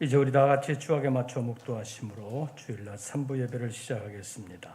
이제 우리 다 같이 주악에 맞춰 묵도하심으로 주일날 3부 예배를 시작하겠습니다.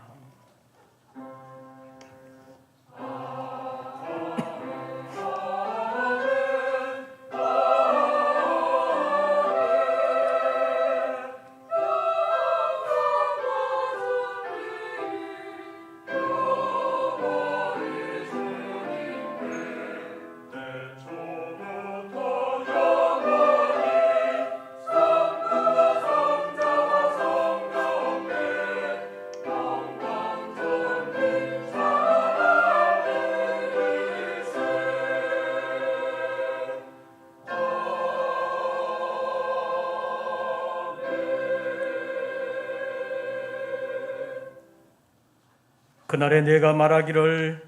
그날에 내가 말하기를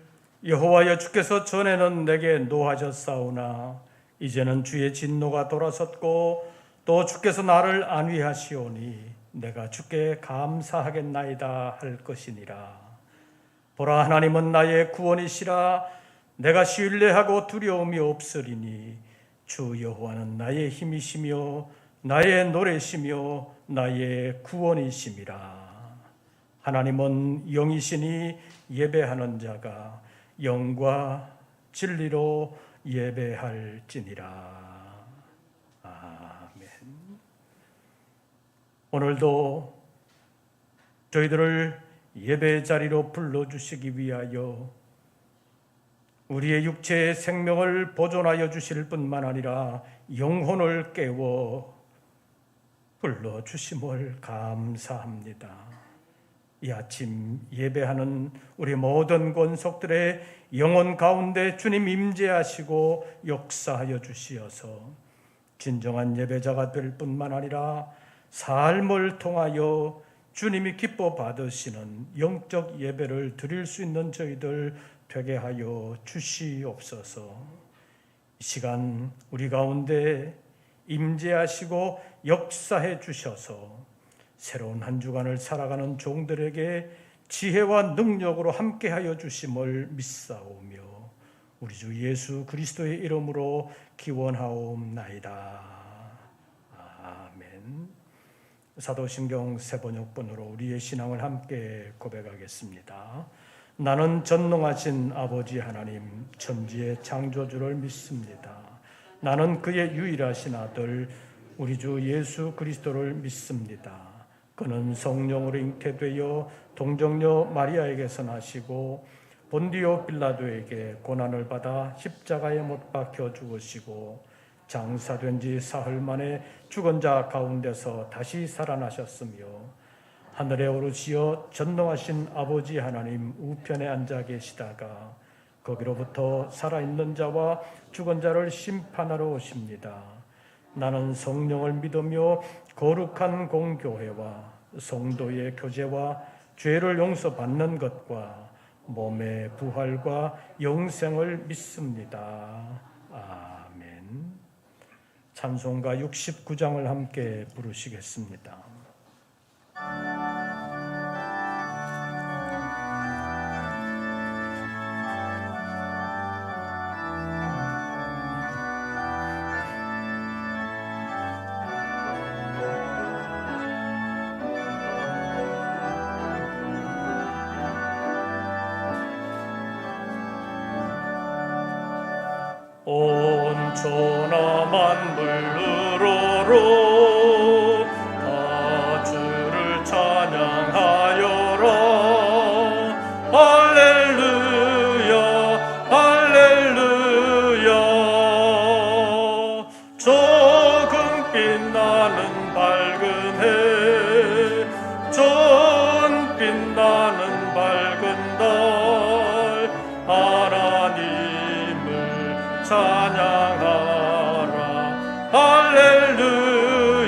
여호와여 주께서 전에는 내게 노하셨사오나 이제는 주의 진노가 돌아섰고 또 주께서 나를 안위하시오니 내가 주께 감사하겠나이다 할 것이니라. 보라, 하나님은 나의 구원이시라. 내가 신뢰하고 두려움이 없으리니 주 여호와는 나의 힘이시며 나의 노래시며 나의 구원이심이라. 하나님은 영이시니 예배하는 자가 영과 진리로 예배할지니라. 아멘. 오늘도 저희들을 예배 자리로 불러주시기 위하여 우리의 육체의 생명을 보존하여 주실 뿐만 아니라 영혼을 깨워 불러주심을 감사합니다. 이 아침 예배하는 우리 모든 권속들의 영혼 가운데 주님 임재하시고 역사하여 주시어서 진정한 예배자가 될 뿐만 아니라 삶을 통하여 주님이 기뻐 받으시는 영적 예배를 드릴 수 있는 저희들 되게 하여 주시옵소서. 이 시간 우리 가운데 임재하시고 역사해 주셔서 새로운 한 주간을 살아가는 종들에게 지혜와 능력으로 함께하여 주심을 믿사오며 우리 주 예수 그리스도의 이름으로 기원하옵나이다. 아멘. 사도신경 세번역본으로 우리의 신앙을 함께 고백하겠습니다. 나는 전능하신 아버지 하나님 천지의 창조주를 믿습니다. 나는 그의 유일하신 아들 우리 주 예수 그리스도를 믿습니다. 그는 성령으로 잉태되어 동정녀 마리아에게서 나시고 본디오 빌라도에게 고난을 받아 십자가에 못 박혀 죽으시고 장사된 지 사흘 만에 죽은 자 가운데서 다시 살아나셨으며 하늘에 오르시어 전능하신 아버지 하나님 우편에 앉아 계시다가 거기로부터 살아있는 자와 죽은 자를 심판하러 오십니다. 나는 성령을 믿으며 거룩한 공교회와 성도의 교제와 죄를 용서받는 것과 몸의 부활과 영생을 믿습니다. 아멘. 찬송가 69장을 함께 부르시겠습니다. 온 천하 만물 으로로 다 주를 찬양하여라. 할렐루야 할렐루야. 조금 빛나는 밝은 해 전빛 나는 밝은 달 하나님을 찬양하라. 할렐루야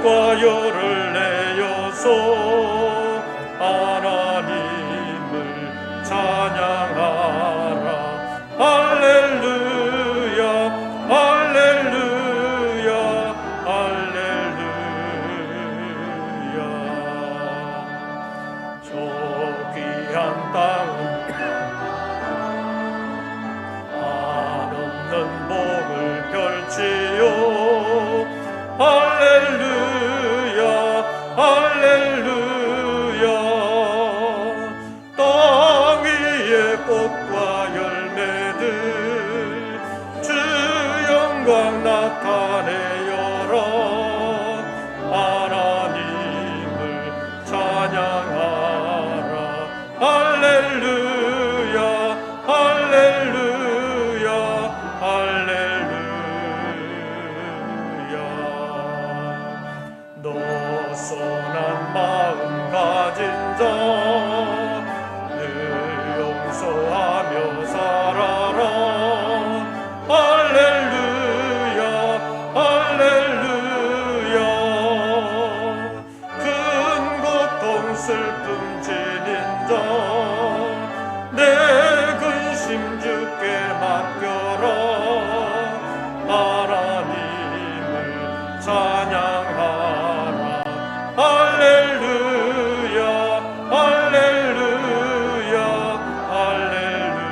꽃과 열을 내어서 하나님을 찬양하라. 할렐루야 할렐루야 할렐루야. 저 귀한 땅은 한없는 복을 펼치요. 할렐루야 할렐루야. 땅 위에 꽃과 열매들 주 영광 나타내어라. 하나님을 찬양하라. 할렐루야 할렐루야 할렐루야. 너 선한 마음 가진 자 늘 용서하며 살아라. 할렐루야 할렐루야. 큰 고통 슬픔 지닌 자 내 근심 주께 맡겨라. 하나님을 찬양하라. 할렐루야 할렐루야 할렐루야.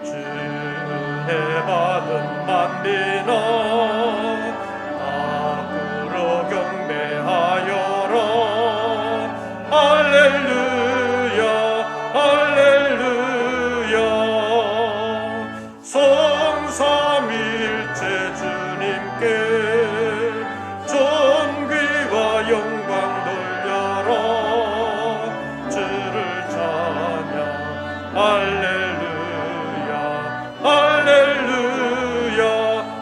주 은혜 받은 만민아 다 부러 경배하여라. 할렐루야 할렐루야. 성삼위일체 주님께 존귀와 영광 돌려라. 주를 찬양. 할렐루야 할렐루야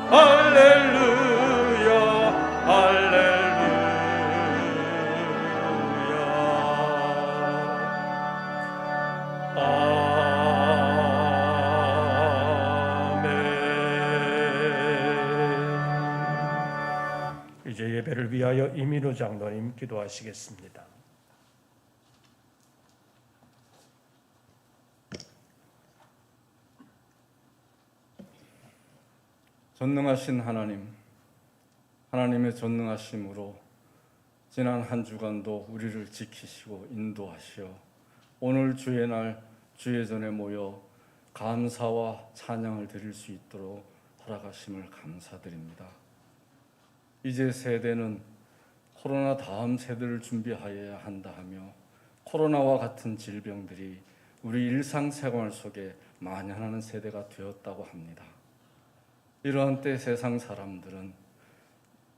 할렐루야 할렐루야. 아멘. 이제 예배를 위하여 이민우 장로님 기도하시겠습니다. 전능하신 하나님, 하나님의 전능하심으로 지난 한 주간도 우리를 지키시고 인도하시어 오늘 주의 날 주의 전에 모여 감사와 찬양을 드릴 수 있도록 허락하심을 감사드립니다. 이제 세대는 코로나 다음 세대를 준비하여야 한다 하며 코로나와 같은 질병들이 우리 일상생활 속에 만연하는 세대가 되었다고 합니다. 이러한 때 세상 사람들은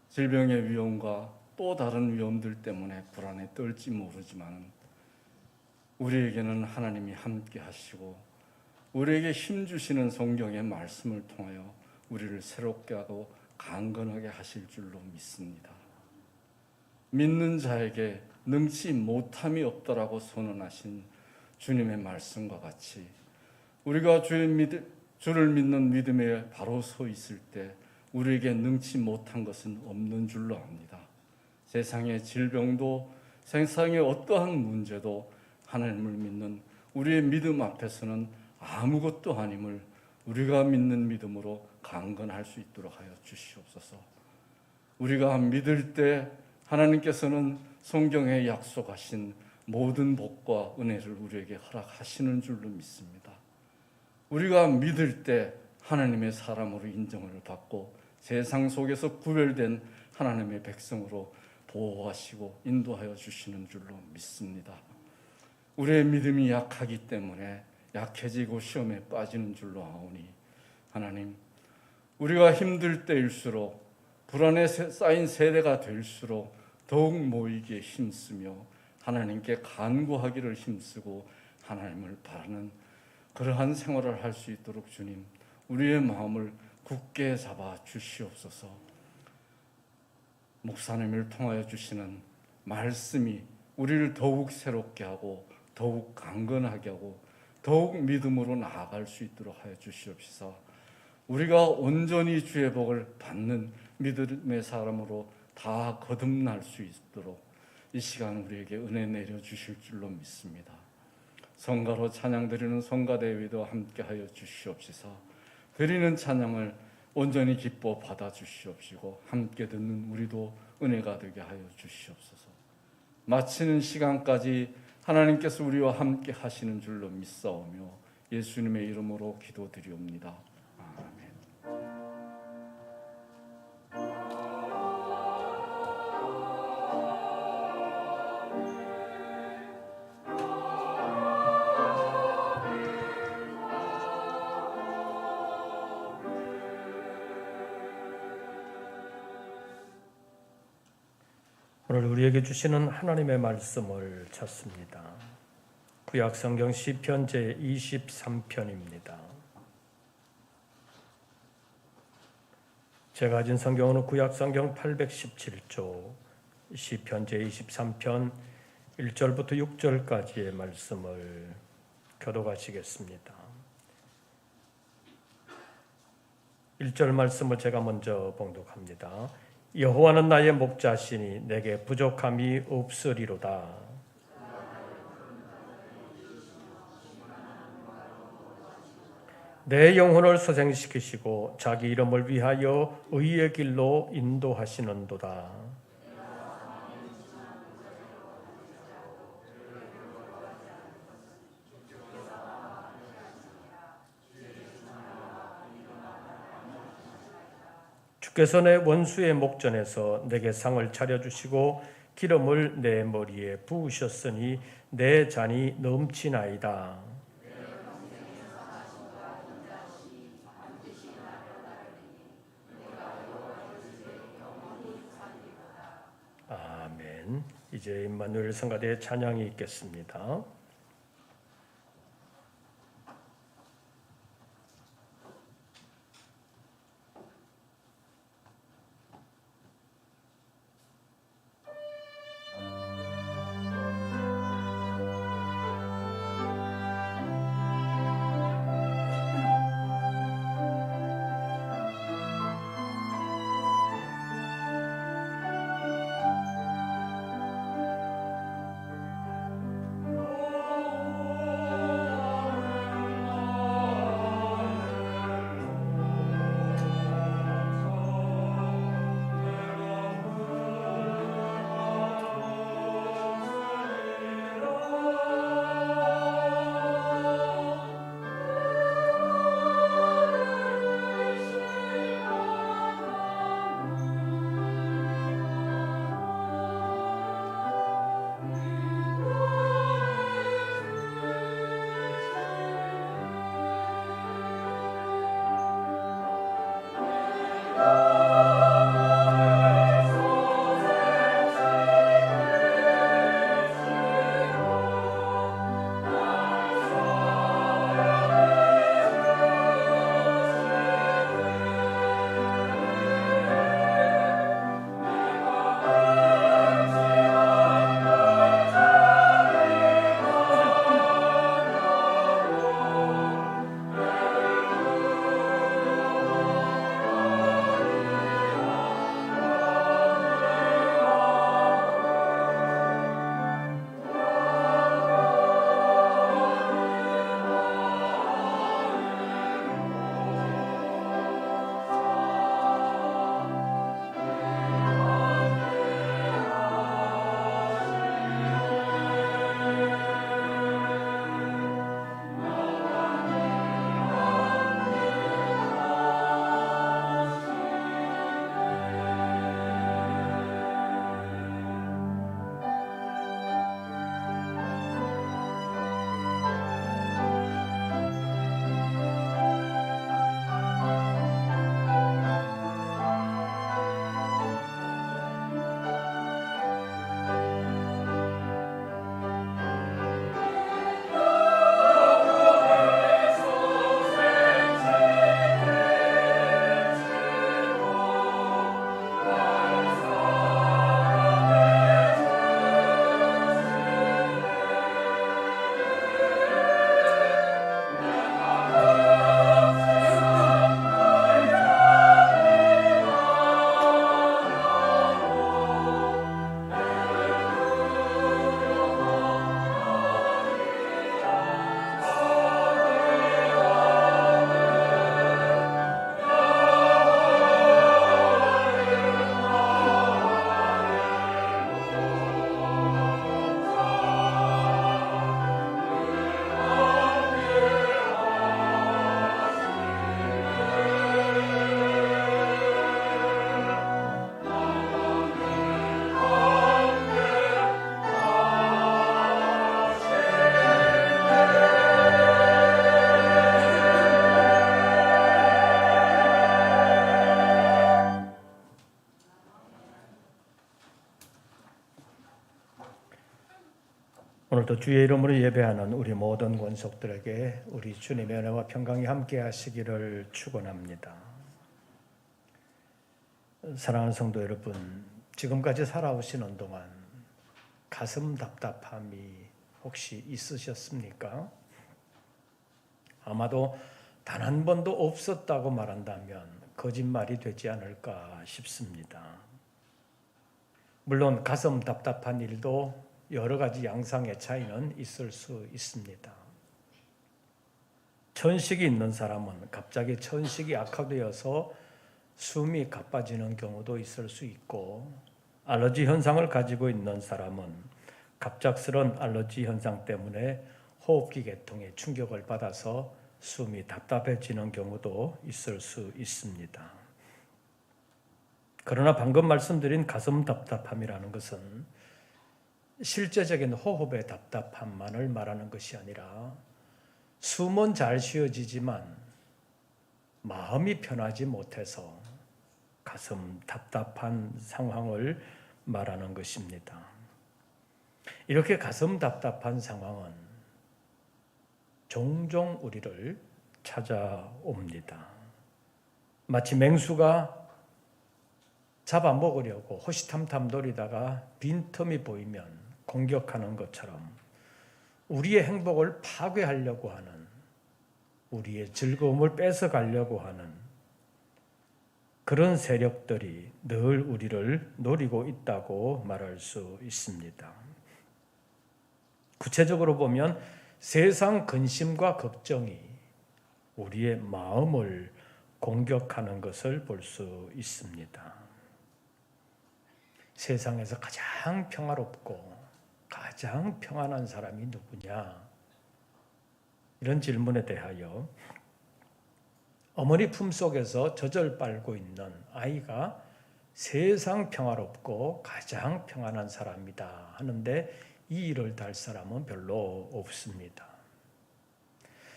질병의 위험과 또 다른 위험들 때문에 불안에 떨지 모르지만 우리에게는 하나님이 함께 하시고 우리에게 힘 주시는 성경의 말씀을 통하여 우리를 새롭게 하고 강건하게 하실 줄로 믿습니다. 믿는 자에게 능치 못함이 없다라고 선언하신 주님의 말씀과 같이 우리가 주를 믿는 믿음에 바로 서 있을 때 우리에게 능치 못한 것은 없는 줄로 압니다. 세상의 질병도 세상의 어떠한 문제도 하나님을 믿는 우리의 믿음 앞에서는 아무것도 아님을 우리가 믿는 믿음으로 강건할 수 있도록 하여 주시옵소서. 우리가 믿을 때 하나님께서는 성경에 약속하신 모든 복과 은혜를 우리에게 허락하시는 줄로 믿습니다. 우리가 믿을 때 하나님의 사람으로 인정을 받고 세상 속에서 구별된 하나님의 백성으로 보호하시고 인도하여 주시는 줄로 믿습니다. 우리의 믿음이 약하기 때문에 약해지고 시험에 빠지는 줄로 아오니 하나님, 우리가 힘들 때일수록 불안에 쌓인 세대가 될수록 더욱 모이기에 힘쓰며 하나님께 간구하기를 힘쓰고 하나님을 바라는 그러한 생활을 할 수 있도록 주님, 우리의 마음을 굳게 잡아 주시옵소서. 목사님을 통하여 주시는 말씀이 우리를 더욱 새롭게 하고 더욱 강건하게 하고 더욱 믿음으로 나아갈 수 있도록 하여 주시옵소서. 우리가 온전히 주의 복을 받는 믿음의 사람으로 다 거듭날 수 있도록 이 시간 우리에게 은혜 내려주실 줄로 믿습니다. 성가로 찬양 드리는 성가대회도 함께하여 주시옵소서. 드리는 찬양을 온전히 기뻐 받아 주시옵시고 함께 듣는 우리도 은혜가 되게 하여 주시옵소서. 마치는 시간까지 하나님께서 우리와 함께 하시는 줄로 믿사오며 예수님의 이름으로 기도드리옵니다. 아멘. 오늘 우리에게 주시는 하나님의 말씀을 찾습니다. 구약 성경 시편 제 23편입니다. 제가 가진 성경은 구약 성경 817조 시편 제 23편 1절부터 6절까지의 말씀을 교독하시겠습니다. 1절 말씀을 제가 먼저 봉독합니다. 여호와는 나의 목자시니 내게 부족함이 없으리로다. 내 영혼을 소생시키시고 자기 이름을 위하여 의의 길로 인도하시는도다. 주께서 내 원수의 목전에서 내게 상을 차려주시고 기름을 내 머리에 부으셨으니 내 잔이 넘치나이다. 아멘. 이제 임마누엘 성가대의 찬양이 있겠습니다. 오늘도 주의 이름으로 예배하는 우리 모든 권속들에게 우리 주님의 은혜와 평강이 함께 하시기를 축원합니다. 사랑하는 성도 여러분, 지금까지 살아오시는 동안 가슴 답답함이 혹시 있으셨습니까? 아마도 단 한 번도 없었다고 말한다면 거짓말이 되지 않을까 싶습니다. 물론 가슴 답답한 일도 여러 가지 양상의 차이는 있을 수 있습니다. 천식이 있는 사람은 갑자기 천식이 악화되어서 숨이 가빠지는 경우도 있을 수 있고, 알러지 현상을 가지고 있는 사람은 갑작스런 알러지 현상 때문에 호흡기 계통에 충격을 받아서 숨이 답답해지는 경우도 있을 수 있습니다. 그러나 방금 말씀드린 가슴 답답함이라는 것은 실제적인 호흡의 답답함만을 말하는 것이 아니라 숨은 잘 쉬어지지만 마음이 편하지 못해서 가슴 답답한 상황을 말하는 것입니다. 이렇게 가슴 답답한 상황은 종종 우리를 찾아옵니다. 마치 맹수가 잡아먹으려고 호시탐탐 노리다가 빈틈이 보이면 공격하는 것처럼 우리의 행복을 파괴하려고 하는, 우리의 즐거움을 뺏어가려고 하는 그런 세력들이 늘 우리를 노리고 있다고 말할 수 있습니다. 구체적으로 보면 세상 근심과 걱정이 우리의 마음을 공격하는 것을 볼 수 있습니다. 세상에서 가장 평화롭고 가장 평안한 사람이 누구냐? 이런 질문에 대하여 어머니 품속에서 젖을 빨고 있는 아이가 세상 평화롭고 가장 평안한 사람이다 하는데 이 일을 달 사람은 별로 없습니다.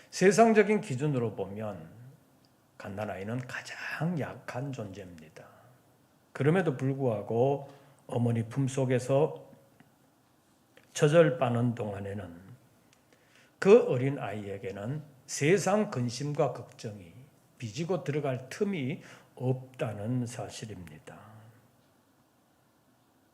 세상적인 기준으로 보면 갓난아이는 가장 약한 존재입니다. 그럼에도 불구하고 어머니 품속에서 젖을 빠는 동안에는 그 어린 아이에게는 세상 근심과 걱정이 비지고 들어갈 틈이 없다는 사실입니다.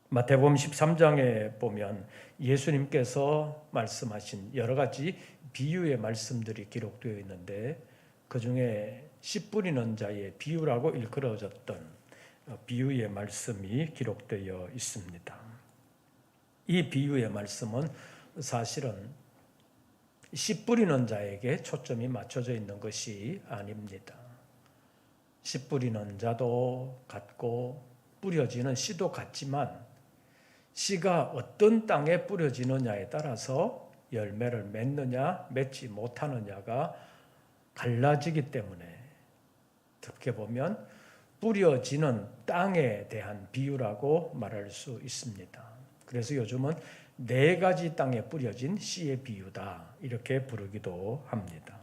마태복음 13장에 보면 예수님께서 말씀하신 여러 가지 비유의 말씀들이 기록되어 있는데 그 중에 씨 뿌리는 자의 비유라고 일컬어졌던 비유의 말씀이 기록되어 있습니다. 이 비유의 말씀은 사실은 씨 뿌리는 자에게 초점이 맞춰져 있는 것이 아닙니다. 씨 뿌리는 자도 같고 뿌려지는 씨도 같지만 씨가 어떤 땅에 뿌려지느냐에 따라서 열매를 맺느냐 맺지 못하느냐가 갈라지기 때문에 어떻게 보면 뿌려지는 땅에 대한 비유라고 말할 수 있습니다. 그래서 요즘은 4가지 땅에 뿌려진 씨의 비유다 이렇게 부르기도 합니다.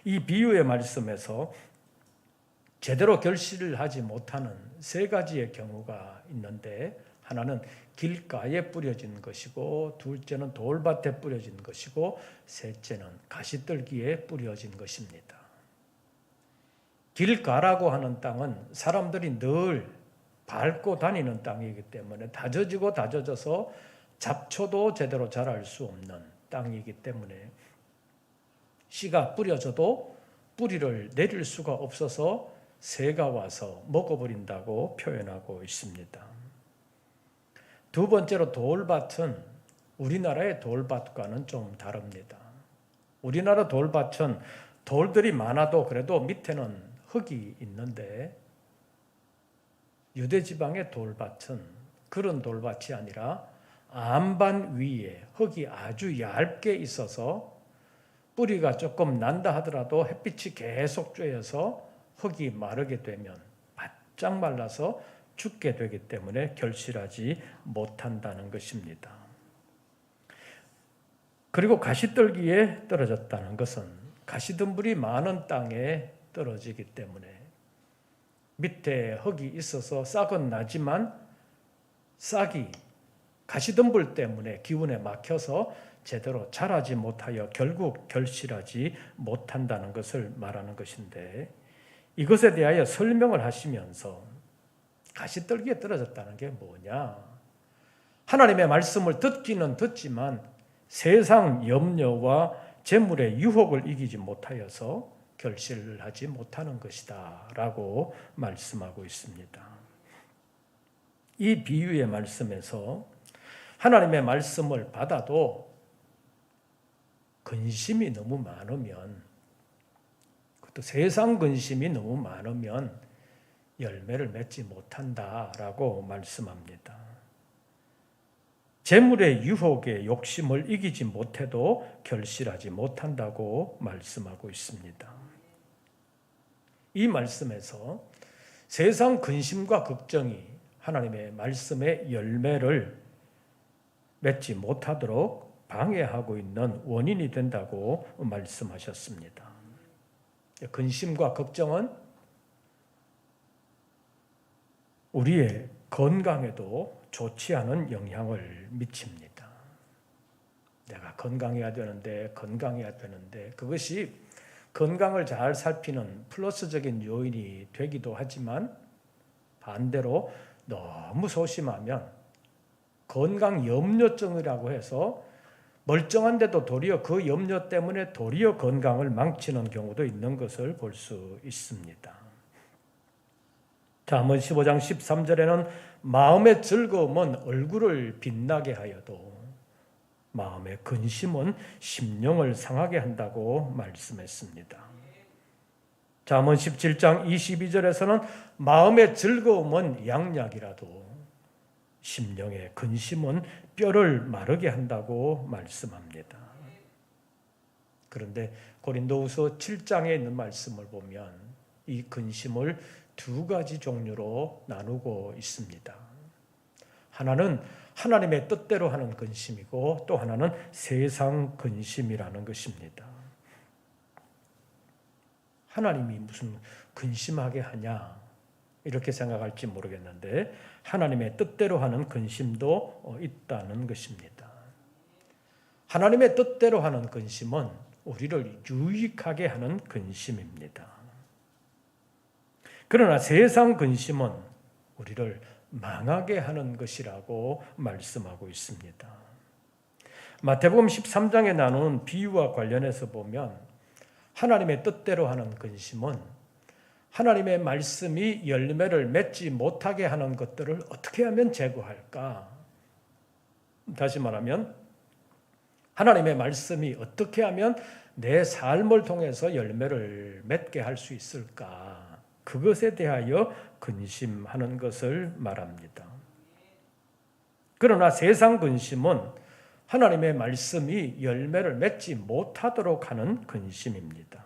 이 비유의 말씀에서 제대로 결실을 하지 못하는 3가지의 경우가 있는데 하나는 길가에 뿌려진 것이고 둘째는 돌밭에 뿌려진 것이고 셋째는 가시떨기에 뿌려진 것입니다. 길가라고 하는 땅은 사람들이 늘 밟고 다니는 땅이기 때문에 다져지고 다져져서 잡초도 제대로 자랄 수 없는 땅이기 때문에 씨가 뿌려져도 뿌리를 내릴 수가 없어서 새가 와서 먹어버린다고 표현하고 있습니다. 두 번째로 돌밭은 우리나라의 돌밭과는 좀 다릅니다. 우리나라 돌밭은 돌들이 많아도 그래도 밑에는 흙이 있는데 유대지방의 돌밭은 그런 돌밭이 아니라 안반 위에 흙이 아주 얇게 있어서 뿌리가 조금 난다 하더라도 햇빛이 계속 쬐어서 흙이 마르게 되면 바짝 말라서 죽게 되기 때문에 결실하지 못한다는 것입니다. 그리고 가시떨기에 떨어졌다는 것은 가시덤불이 많은 땅에 떨어지기 때문에 밑에 흙이 있어서 싹은 나지만 싹이 가시덤불 때문에 기운에 막혀서 제대로 자라지 못하여 결국 결실하지 못한다는 것을 말하는 것인데, 이것에 대하여 설명을 하시면서 가시떨기에 떨어졌다는 게 뭐냐? 하나님의 말씀을 듣기는 듣지만 세상 염려와 재물의 유혹을 이기지 못하여서 결실을 하지 못하는 것이다 라고 말씀하고 있습니다. 이 비유의 말씀에서 하나님의 말씀을 받아도 근심이 너무 많으면, 그것도 세상 근심이 너무 많으면 열매를 맺지 못한다라고 말씀합니다. 재물의 유혹에 욕심을 이기지 못해도 결실하지 못한다고 말씀하고 있습니다. 이 말씀에서 세상 근심과 걱정이 하나님의 말씀의 열매를 맺지 못하도록 방해하고 있는 원인이 된다고 말씀하셨습니다. 근심과 걱정은 우리의 건강에도 좋지 않은 영향을 미칩니다. 내가 건강해야 되는데 그것이 건강을 잘 살피는 플러스적인 요인이 되기도 하지만, 반대로 너무 소심하면 건강 염려증이라고 해서 멀쩡한데도 도리어 그 염려 때문에 도리어 건강을 망치는 경우도 있는 것을 볼 수 있습니다. 잠언 15장 13절에는 마음의 즐거움은 얼굴을 빛나게 하여도 마음의 근심은 심령을 상하게 한다고 말씀했습니다. 잠언 17장 22절에서는 마음의 즐거움은 양약이라도 심령의 근심은 뼈를 마르게 한다고 말씀합니다. 그런데 고린도후서 7장에 있는 말씀을 보면 이 근심을 두 가지 종류로 나누고 있습니다. 하나는 하나님의 뜻대로 하는 근심이고, 또 하나는 세상 근심이라는 것입니다. 하나님이 무슨 근심하게 하냐 이렇게 생각할지 모르겠는데, 하나님의 뜻대로 하는 근심도 있다는 것입니다. 하나님의 뜻대로 하는 근심은 우리를 유익하게 하는 근심입니다. 그러나 세상 근심은 우리를 망하게 하는 것이라고 말씀하고 있습니다. 마태복음 13장에 나누는 비유와 관련해서 보면 하나님의 뜻대로 하는 근심은 하나님의 말씀이 열매를 맺지 못하게 하는 것들을 어떻게 하면 제거할까? 다시 말하면 하나님의 말씀이 어떻게 하면 내 삶을 통해서 열매를 맺게 할 수 있을까? 그것에 대하여 근심하는 것을 말합니다. 그러나 세상 근심은 하나님의 말씀이 열매를 맺지 못하도록 하는 근심입니다.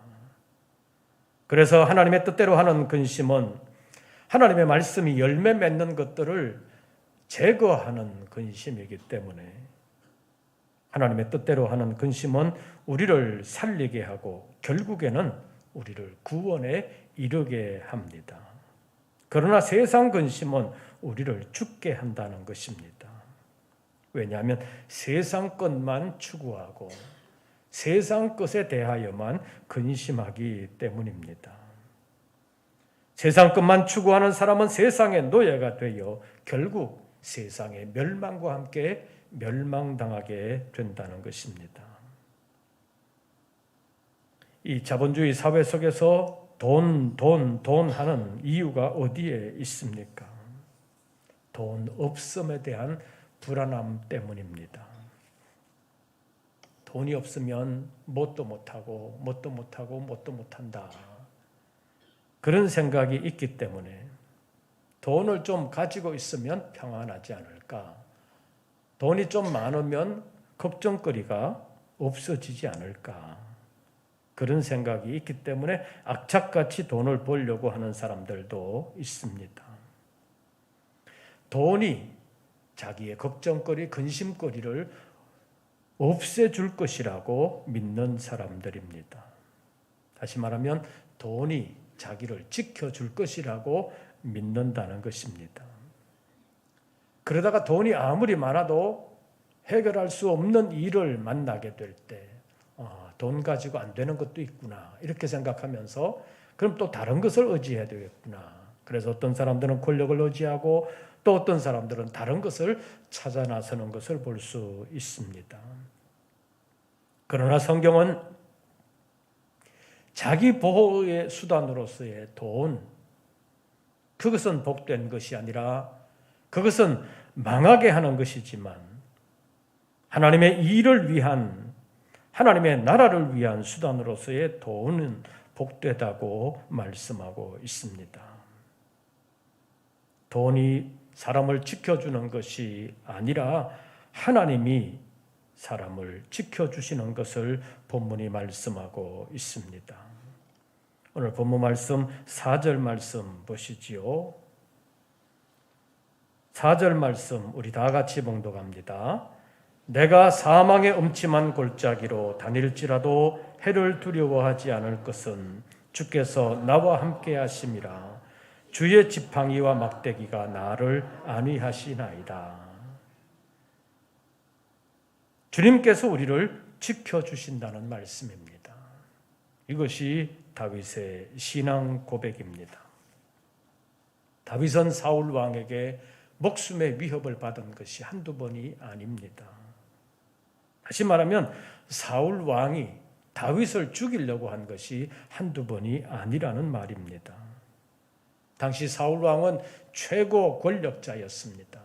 그래서 하나님의 뜻대로 하는 근심은 하나님의 말씀이 열매 맺는 것들을 제거하는 근심이기 때문에, 하나님의 뜻대로 하는 근심은 우리를 살리게 하고 결국에는 우리를 구원에 이르게 합니다. 그러나 세상 근심은 우리를 죽게 한다는 것입니다. 왜냐하면 세상 것만 추구하고 세상 것에 대하여만 근심하기 때문입니다. 세상 것만 추구하는 사람은 세상의 노예가 되어 결국 세상의 멸망과 함께 멸망당하게 된다는 것입니다. 이 자본주의 사회 속에서 돈 하는 이유가 어디에 있습니까? 돈 없음에 대한 불안함 때문입니다. 돈이 없으면 뭣도 못하고 못한다. 그런 생각이 있기 때문에 돈을 좀 가지고 있으면 평안하지 않을까? 돈이 좀 많으면 걱정거리가 없어지지 않을까? 그런 생각이 있기 때문에 악착같이 돈을 벌려고 하는 사람들도 있습니다. 돈이 자기의 걱정거리, 근심거리를 없애줄 것이라고 믿는 사람들입니다. 다시 말하면 돈이 자기를 지켜줄 것이라고 믿는다는 것입니다. 그러다가 돈이 아무리 많아도 해결할 수 없는 일을 만나게 될 때, 돈 가지고 안 되는 것도 있구나 이렇게 생각하면서 그럼 또 다른 것을 의지해야 되겠구나. 그래서 어떤 사람들은 권력을 의지하고 또 어떤 사람들은 다른 것을 찾아 나서는 것을 볼 수 있습니다. 그러나 성경은 자기 보호의 수단으로서의 돈, 그것은 복된 것이 아니라 그것은 망하게 하는 것이지만 하나님의 일을 위한, 하나님의 나라를 위한 수단으로서의 돈은 복되다고 말씀하고 있습니다. 돈이 사람을 지켜주는 것이 아니라 하나님이 사람을 지켜주시는 것을 본문이 말씀하고 있습니다. 오늘 본문 말씀 4절 말씀 보시지요. 4절 말씀 우리 다 같이 봉독합니다. 내가 사망의 음침한 골짜기로 다닐지라도 해를 두려워하지 않을 것은 주께서 나와 함께 하심이라. 주의 지팡이와 막대기가 나를 안위하시나이다. 주님께서 우리를 지켜주신다는 말씀입니다. 이것이 다윗의 신앙 고백입니다. 다윗은 사울 왕에게 목숨의 위협을 받은 것이 한두 번이 아닙니다. 다시 말하면 사울 왕이 다윗을 죽이려고 한 것이 한두 번이 아니라는 말입니다. 당시 사울 왕은 최고 권력자였습니다.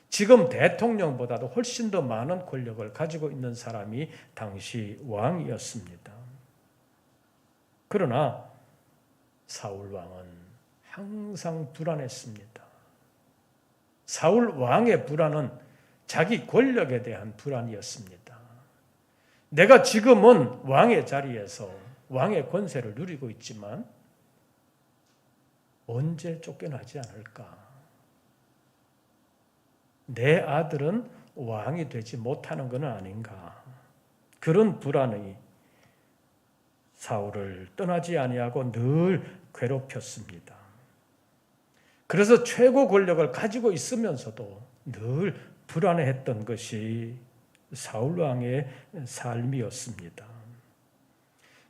지금 대통령보다도 훨씬 더 많은 권력을 가지고 있는 사람이 당시 왕이었습니다. 그러나 사울 왕은 항상 불안했습니다. 사울 왕의 불안은 자기 권력에 대한 불안이었습니다. 내가 지금은 왕의 자리에서 왕의 권세를 누리고 있지만 언제 쫓겨나지 않을까? 내 아들은 왕이 되지 못하는 것은 아닌가? 그런 불안이 사울을 떠나지 아니하고 늘 괴롭혔습니다. 그래서 최고 권력을 가지고 있으면서도 늘 불안해했던 것이 사울 왕의 삶이었습니다.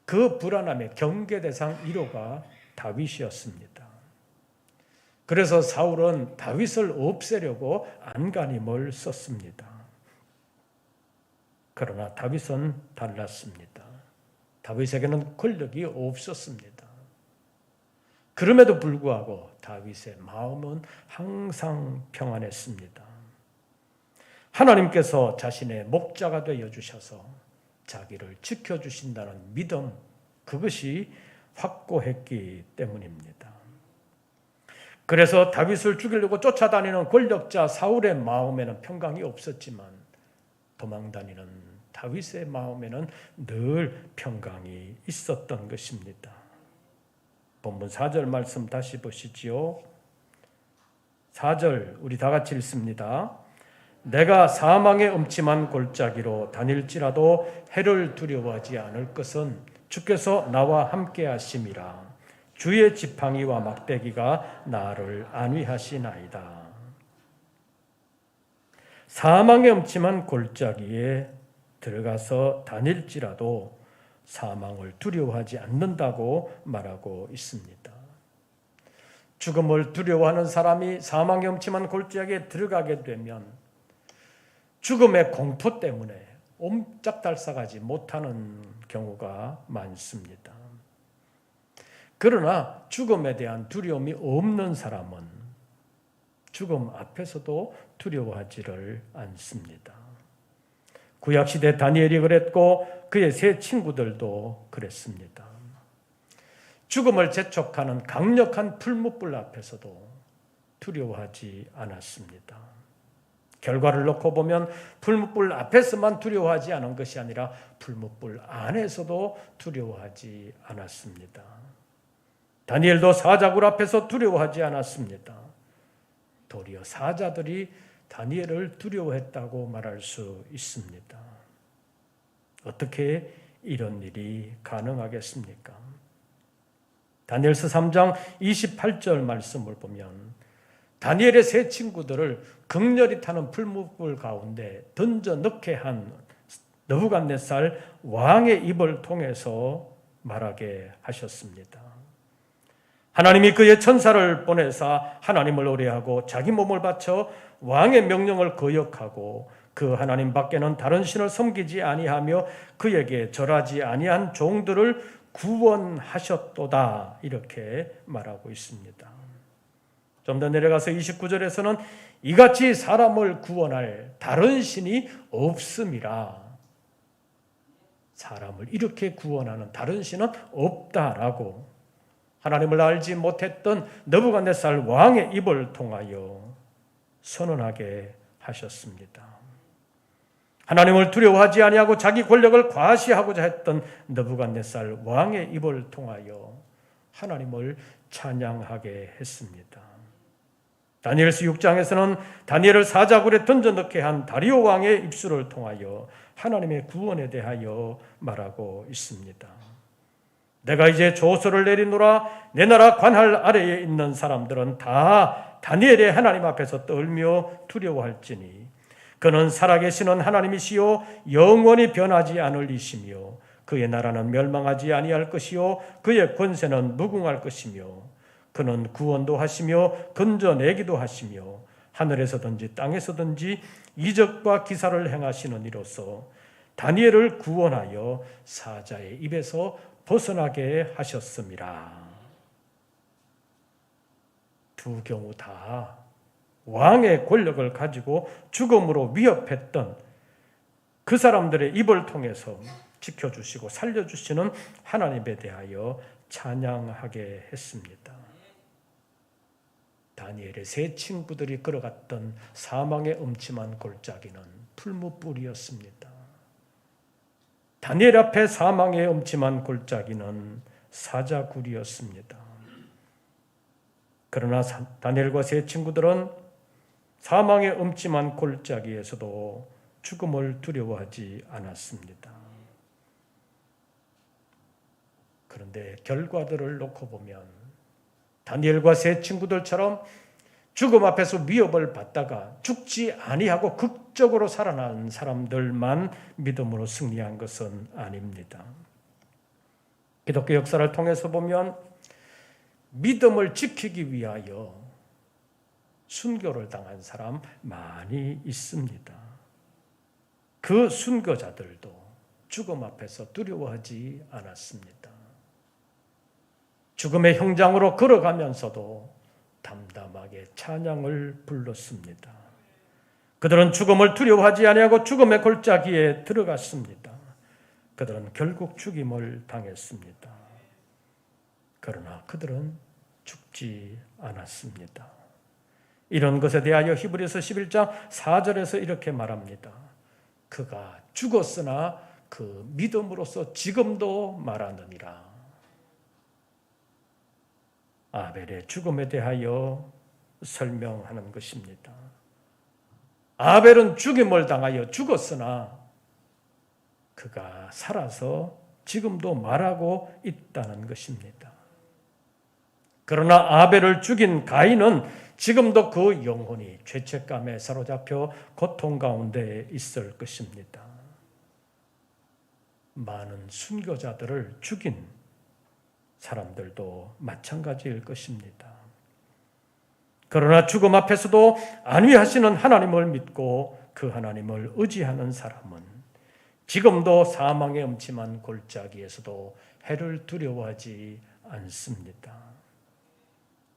그 불안함의 경계 대상 1호가 다윗이었습니다. 그래서 사울은 다윗을 없애려고 안간힘을 썼습니다. 그러나 다윗은 달랐습니다. 다윗에게는 권력이 없었습니다. 그럼에도 불구하고 다윗의 마음은 항상 평안했습니다. 하나님께서 자신의 목자가 되어 주셔서 자기를 지켜주신다는 믿음, 그것이 확고했기 때문입니다. 그래서 다윗을 죽이려고 쫓아다니는 권력자 사울의 마음에는 평강이 없었지만 도망다니는 다윗의 마음에는 늘 평강이 있었던 것입니다. 본문 4절 말씀 다시 보시지요. 4절 우리 다 같이 읽습니다. 내가 사망의 음침한 골짜기로 다닐지라도 해를 두려워하지 않을 것은 주께서 나와 함께 하심이라. 주의 지팡이와 막대기가 나를 안위하시나이다. 사망의 음침한 골짜기에 들어가서 다닐지라도 사망을 두려워하지 않는다고 말하고 있습니다. 죽음을 두려워하는 사람이 사망의 음침한 골짜기에 들어가게 되면 죽음의 공포 때문에 옴짝달싹하지 못하는 경우가 많습니다. 그러나 죽음에 대한 두려움이 없는 사람은 죽음 앞에서도 두려워하지를 않습니다. 구약시대 다니엘이 그랬고 그의 세 친구들도 그랬습니다. 죽음을 재촉하는 강력한 풀무불 앞에서도 두려워하지 않았습니다. 결과를 놓고 보면 풀무불 앞에서만 두려워하지 않은 것이 아니라 풀무불 안에서도 두려워하지 않았습니다. 다니엘도 사자굴 앞에서 두려워하지 않았습니다. 도리어 사자들이 다니엘을 두려워했다고 말할 수 있습니다. 어떻게 이런 일이 가능하겠습니까? 다니엘서 3장 28절 말씀을 보면 다니엘의 세 친구들을 극렬히 타는 풀무불 가운데 던져 넣게 한 느부갓네살 왕의 입을 통해서 말하게 하셨습니다. 하나님이 그의 천사를 보내사 하나님을 의뢰하고 자기 몸을 바쳐 왕의 명령을 거역하고 그 하나님 밖에는 다른 신을 섬기지 아니하며 그에게 절하지 아니한 종들을 구원하셨도다, 이렇게 말하고 있습니다. 좀 더 내려가서 29절에서는 이같이 사람을 구원할 다른 신이 없음이라, 사람을 이렇게 구원하는 다른 신은 없다라고 하나님을 알지 못했던 느부갓네살 왕의 입을 통하여 선언하게 하셨습니다. 하나님을 두려워하지 아니하고 자기 권력을 과시하고자 했던 느부갓네살 왕의 입을 통하여 하나님을 찬양하게 했습니다. 다니엘서 6장에서는 다니엘을 사자굴에 던져 넣게 한 다리오 왕의 입술을 통하여 하나님의 구원에 대하여 말하고 있습니다. 내가 이제 조서를 내리노라. 내 나라 관할 아래에 있는 사람들은 다 다니엘의 하나님 앞에서 떨며 두려워할지니 그는 살아계시는 하나님이시요 영원히 변하지 않을 이시며 그의 나라는 멸망하지 아니할 것이요 그의 권세는 무궁할 것이며 그는 구원도 하시며 건져내기도 하시며 하늘에서든지 땅에서든지 이적과 기사를 행하시는 이로써 다니엘을 구원하여 사자의 입에서 벗어나게 하셨음이라. 두 경우 다 왕의 권력을 가지고 죽음으로 위협했던 그 사람들의 입을 통해서 지켜주시고 살려주시는 하나님에 대하여 찬양하게 했습니다. 다니엘의 세 친구들이 걸어갔던 사망의 음침한 골짜기는 풀무불이었습니다. 다니엘 앞에 사망의 음침한 골짜기는 사자굴이었습니다. 그러나 다니엘과 세 친구들은 사망의 음침한 골짜기에서도 죽음을 두려워하지 않았습니다. 그런데 결과들을 놓고 보면 다니엘과 세 친구들처럼 죽음 앞에서 위협을 받다가 죽지 아니하고 극적으로 살아난 사람들만 믿음으로 승리한 것은 아닙니다. 기독교 역사를 통해서 보면 믿음을 지키기 위하여 순교를 당한 사람 많이 있습니다. 그 순교자들도 죽음 앞에서 두려워하지 않았습니다. 죽음의 형장으로 걸어가면서도 담담하게 찬양을 불렀습니다. 그들은 죽음을 두려워하지 아니하고 죽음의 골짜기에 들어갔습니다. 그들은 결국 죽임을 당했습니다. 그러나 그들은 죽지 않았습니다. 이런 것에 대하여 히브리서 11장 4절에서 이렇게 말합니다. 그가 죽었으나 그 믿음으로써 지금도 말하느니라. 아벨의 죽음에 대하여 설명하는 것입니다. 아벨은 죽임을 당하여 죽었으나 그가 살아서 지금도 말하고 있다는 것입니다. 그러나 아벨을 죽인 가인은 지금도 그 영혼이 죄책감에 사로잡혀 고통 가운데 있을 것입니다. 많은 순교자들을 죽인 사람들도 마찬가지일 것입니다. 그러나 죽음 앞에서도 안위하시는 하나님을 믿고 그 하나님을 의지하는 사람은 지금도 사망의 음침한 골짜기에서도 해를 두려워하지 않습니다.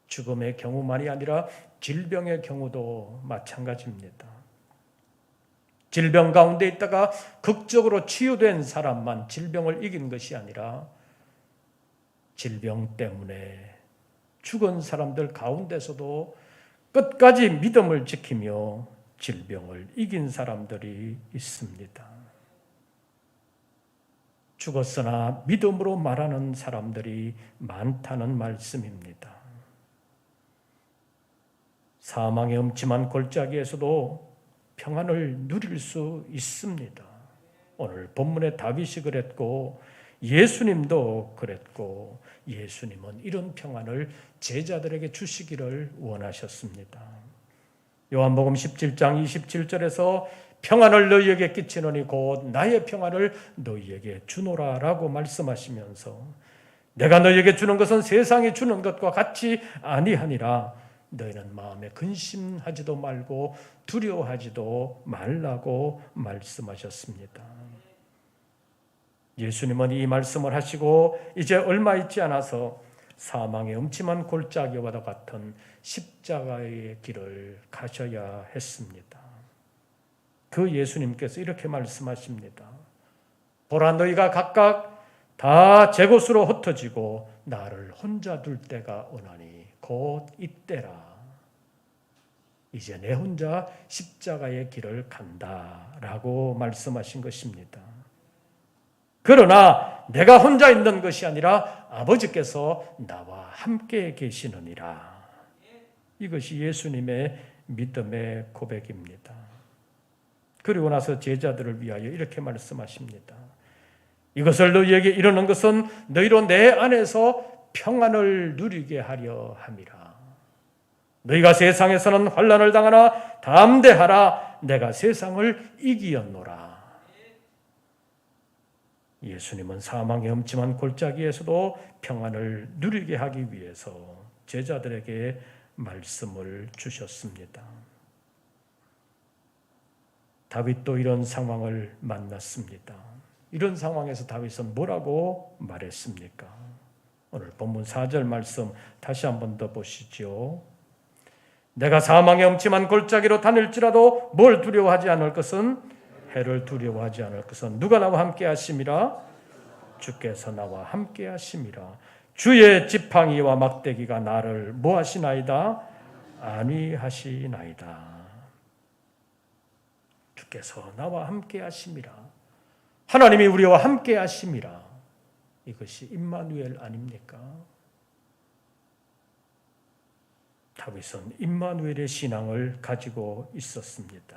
죽음의 경우만이 아니라 질병의 경우도 마찬가지입니다. 질병 가운데 있다가 극적으로 치유된 사람만 질병을 이긴 것이 아니라 질병 때문에 죽은 사람들 가운데서도 끝까지 믿음을 지키며 질병을 이긴 사람들이 있습니다. 죽었으나 믿음으로 말하는 사람들이 많다는 말씀입니다. 사망의 음침한 골짜기에서도 평안을 누릴 수 있습니다. 오늘 본문의 다윗이 그랬고 예수님도 그랬고 예수님은 이런 평안을 제자들에게 주시기를 원하셨습니다. 요한복음 17장 27절에서 평안을 너희에게 끼치노니 곧 나의 평안을 너희에게 주노라 라고 말씀하시면서 내가 너희에게 주는 것은 세상이 주는 것과 같이 아니하니라. 너희는 마음에 근심하지도 말고 두려워하지도 말라고 말씀하셨습니다. 예수님은 이 말씀을 하시고 이제 얼마 있지 않아서 사망의 음침한 골짜기와 같은 십자가의 길을 가셔야 했습니다. 그 예수님께서 이렇게 말씀하십니다. 보라, 너희가 각각 다 제 곳으로 흩어지고 나를 혼자 둘 때가 오나니 곧 이때라. 이제 내 혼자 십자가의 길을 간다라고 말씀하신 것입니다. 그러나 내가 혼자 있는 것이 아니라 아버지께서 나와 함께 계시느니라. 이것이 예수님의 믿음의 고백입니다. 그리고 나서 제자들을 위하여 이렇게 말씀하십니다. 이것을 너희에게 이르는 것은 너희로 내 안에서 평안을 누리게 하려 함이라. 너희가 세상에서는 환난을 당하나 담대하라. 내가 세상을 이기었노라. 예수님은 사망의 음침한 골짜기에서도 평안을 누리게 하기 위해서 제자들에게 말씀을 주셨습니다. 다윗도 이런 상황을 만났습니다. 이런 상황에서 다윗은 뭐라고 말했습니까? 오늘 본문 4절 말씀 다시 한 번 더 보시죠. 내가 사망의 음침한 골짜기로 다닐지라도 뭘 두려워하지 않을 것은 해를 두려워하지 않을 것은 누가 나와 함께 하심이라? 주께서 나와 함께 하심이라. 주의 지팡이와 막대기가 나를 뭐 하시나이다? 안위하시나이다. 주께서 나와 함께 하심이라. 하나님이 우리와 함께 하심이라. 이것이 임마누엘 아닙니까? 다윗은 임마누엘의 신앙을 가지고 있었습니다.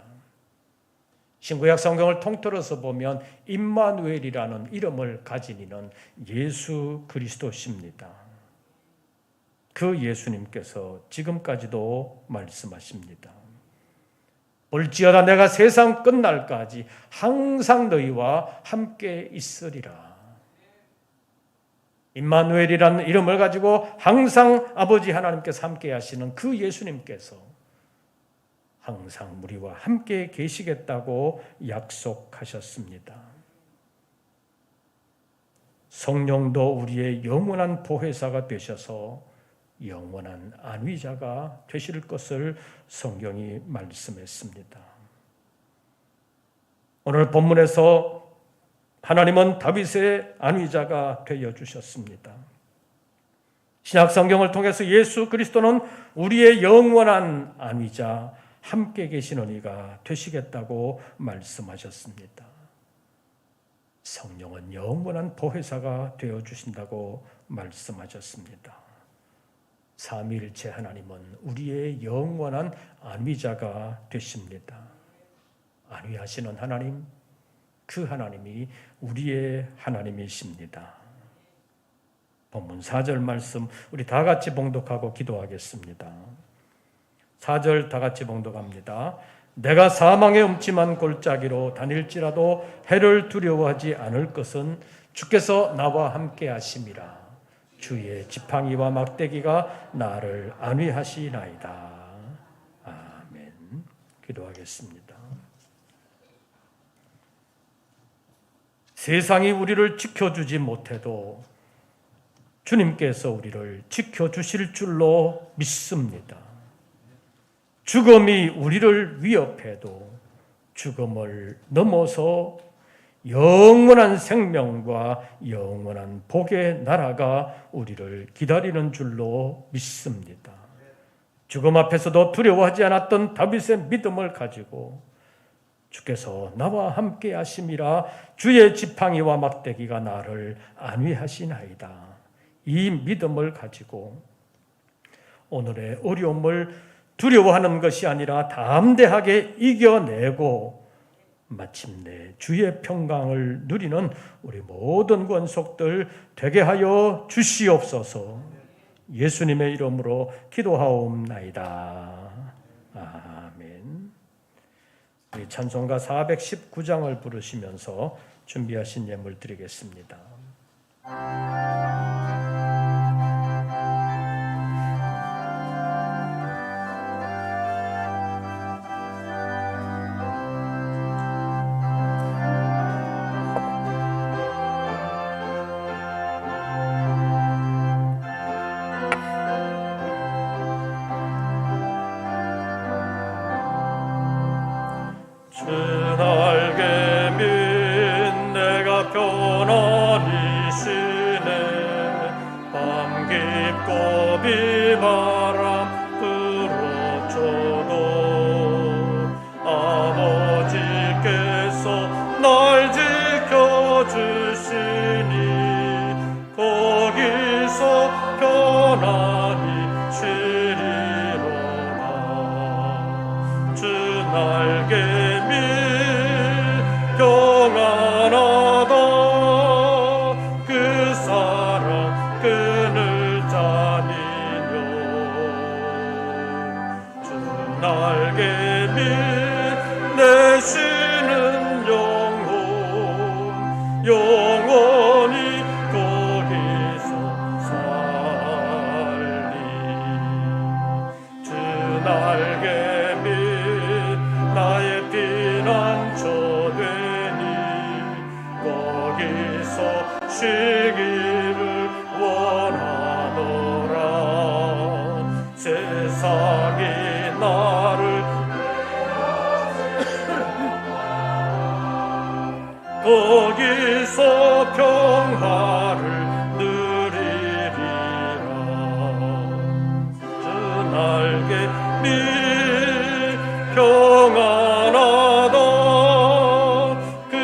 신구약 성경을 통틀어서 보면 임마누엘이라는 이름을 가진 이는 예수 그리스도십니다. 그 예수님께서 지금까지도 말씀하십니다. 볼지어다 내가 세상 끝날까지 항상 너희와 함께 있으리라. 임마누엘이라는 이름을 가지고 항상 아버지 하나님께서 함께 하시는 그 예수님께서 항상 우리와 함께 계시겠다고 약속하셨습니다. 성령도 우리의 영원한 보혜사가 되셔서 영원한 안위자가 되실 것을 성경이 말씀했습니다. 오늘 본문에서 하나님은 다윗의 안위자가 되어 주셨습니다. 신약 성경을 통해서 예수 그리스도는 우리의 영원한 안위자, 함께 계시는 이가 되시겠다고 말씀하셨습니다. 성령은 영원한 보혜사가 되어 주신다고 말씀하셨습니다. 삼위일체 하나님은 우리의 영원한 안위자가 되십니다. 안위하시는 하나님, 그 하나님이 우리의 하나님이십니다. 본문 4절 말씀 우리 다 같이 봉독하고 기도하겠습니다. 4절 다 같이 봉독합니다. 내가 사망의 음침한 골짜기로 다닐지라도 해를 두려워하지 않을 것은 주께서 나와 함께 하심이라. 주의 지팡이와 막대기가 나를 안위하시나이다. 아멘. 기도하겠습니다. 세상이 우리를 지켜주지 못해도 주님께서 우리를 지켜주실 줄로 믿습니다. 죽음이 우리를 위협해도 죽음을 넘어서 영원한 생명과 영원한 복의 나라가 우리를 기다리는 줄로 믿습니다. 죽음 앞에서도 두려워하지 않았던 다윗의 믿음을 가지고 주께서 나와 함께 하심이라. 주의 지팡이와 막대기가 나를 안위하시나이다. 이 믿음을 가지고 오늘의 어려움을 두려워하는 것이 아니라 담대하게 이겨내고 마침내 주의 평강을 누리는 우리 모든 권속들 되게 하여 주시옵소서. 예수님의 이름으로 기도하옵나이다. 아멘. 우리 찬송가 419장을 부르시면서 준비하신 예물 드리겠습니다. 거기서 평화를 누리리라. 주 날개 밑 평안하다. 그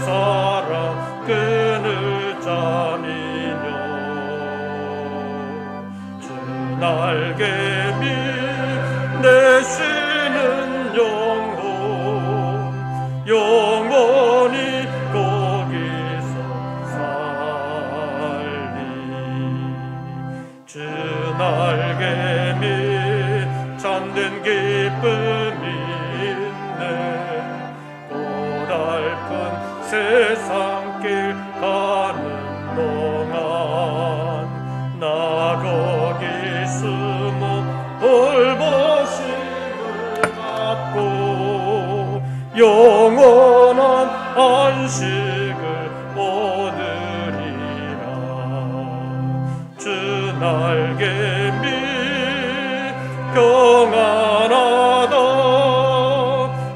사랑 끈을 짜니뇨. 주 날개 밑 내 쉬는 영혼이 거기서 살리. 주 날개 밑 잠든 기쁨이 있네. 고달픈 세상길 가는 동안 나 거기 숨어 돌보심을 받고 영원한 안식을 얻으리라. 주 날개 밑 평안하다.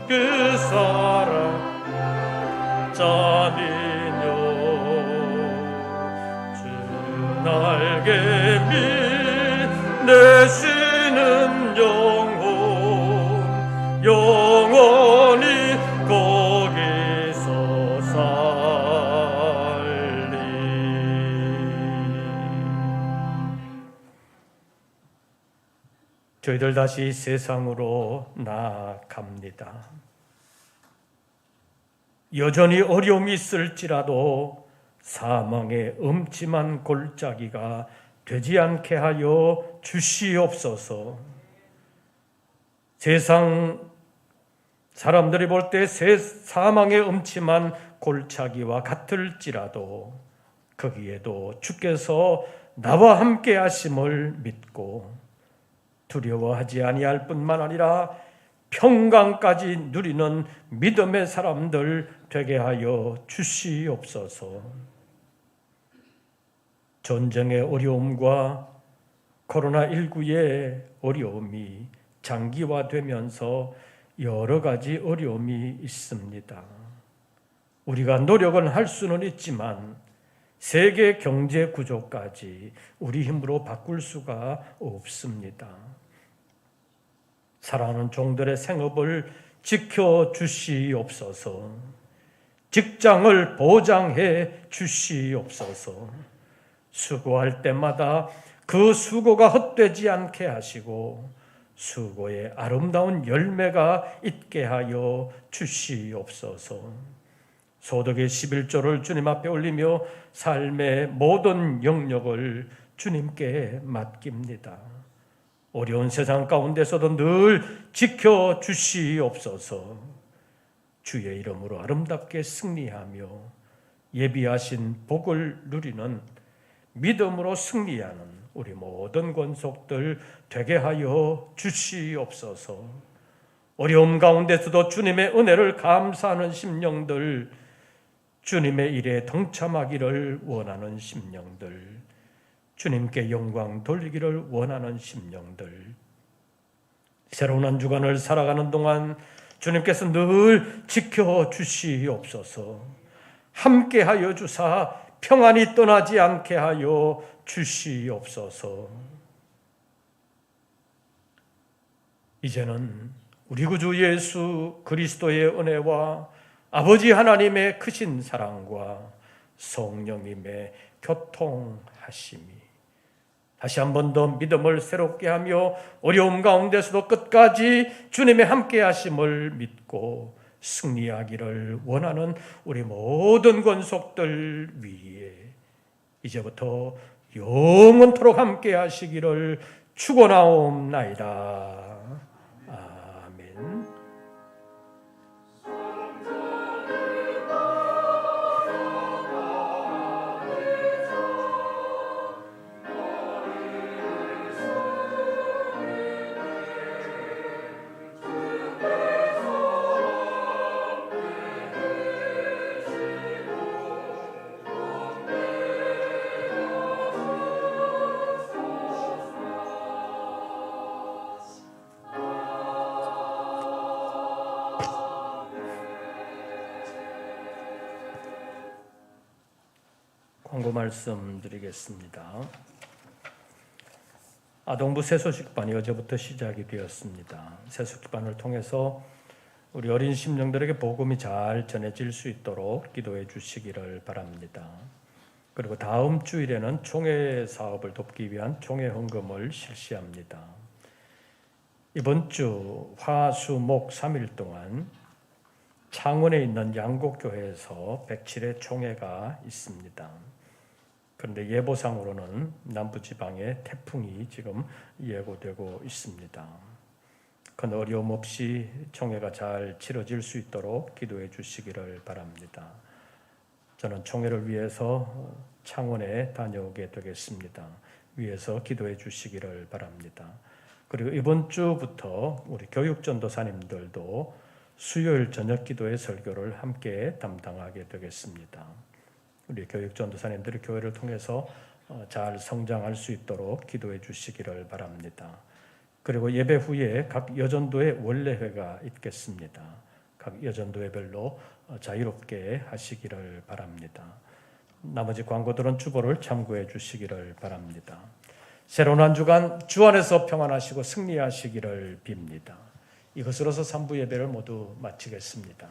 그 사랑 짜니뇨. 주 날개 밑 내 쉬는 영혼이 거기서 살리. 저희들 다시 세상으로 나아갑니다. 여전히 어려움이 있을지라도 사망의 음침한 골짜기가 되지 않게 하여 주시옵소서. 세상 사람들이 볼 때 사망의 음침한 골짜기와 같을지라도 거기에도 주께서 나와 함께 하심을 믿고 두려워하지 아니할 뿐만 아니라 평강까지 누리는 믿음의 사람들 되게 하여 주시옵소서. 전쟁의 어려움과 코로나19의 어려움이 장기화되면서 여러 가지 어려움이 있습니다. 우리가 노력은 할 수는 있지만 세계 경제 구조까지 우리 힘으로 바꿀 수가 없습니다. 사랑하는 종들의 생업을 지켜주시옵소서. 직장을 보장해 주시옵소서. 수고할 때마다 그 수고가 헛되지 않게 하시고 수고의 아름다운 열매가 있게 하여 주시옵소서. 소득의 11조를 주님 앞에 올리며 삶의 모든 영역을 주님께 맡깁니다. 어려운 세상 가운데서도 늘 지켜주시옵소서. 주의 이름으로 아름답게 승리하며 예비하신 복을 누리는 믿음으로 승리하는 우리 모든 권속들 되게 하여 주시옵소서. 어려움 가운데서도 주님의 은혜를 감사하는 심령들, 주님의 일에 동참하기를 원하는 심령들, 주님께 영광 돌리기를 원하는 심령들, 새로운 한 주간을 살아가는 동안 주님께서 늘 지켜주시옵소서. 함께하여 주사 평안히 떠나지 않게 하여 주시옵소서. 이제는 우리 구주 예수 그리스도의 은혜와 아버지 하나님의 크신 사랑과 성령님의 교통하심이 다시 한 번 더 믿음을 새롭게 하며 어려움 가운데서도 끝까지 주님의 함께 하심을 믿고 승리하기를 원하는 우리 모든 권속들 위에 이제부터 영원토록 함께 하시기를 축원하옵나이다. 아멘. 광고 말씀드리겠습니다. 아동부 새소식반이 어제부터 시작이 되었습니다. 새소식반을 통해서 우리 어린 심령들에게 복음이 잘 전해질 수 있도록 기도해 주시기를 바랍니다. 그리고 다음 주일에는 총회 사업을 돕기 위한 총회 헌금을 실시합니다. 이번 주 화, 수, 목 3일 동안 창원에 있는 양곡교회에서 107회 총회가 있습니다. 그런데 예보상으로는 남부지방에 태풍이 지금 예고되고 있습니다. 큰 어려움 없이 총회가 잘 치러질 수 있도록 기도해 주시기를 바랍니다. 저는 총회를 위해서 창원에 다녀오게 되겠습니다. 위해서 기도해 주시기를 바랍니다. 그리고 이번 주부터 우리 교육전도사님들도 수요일 저녁 기도의 설교를 함께 담당하게 되겠습니다. 우리 교육전도사님들이 교회를 통해서 잘 성장할 수 있도록 기도해 주시기를 바랍니다. 그리고 예배 후에 각 여전도의 원래회가 있겠습니다. 각 여전도회별로 자유롭게 하시기를 바랍니다. 나머지 광고들은 주보를 참고해 주시기를 바랍니다. 새로운 한 주간 주 안에서 평안하시고 승리하시기를 빕니다. 이것으로서 3부 예배를 모두 마치겠습니다.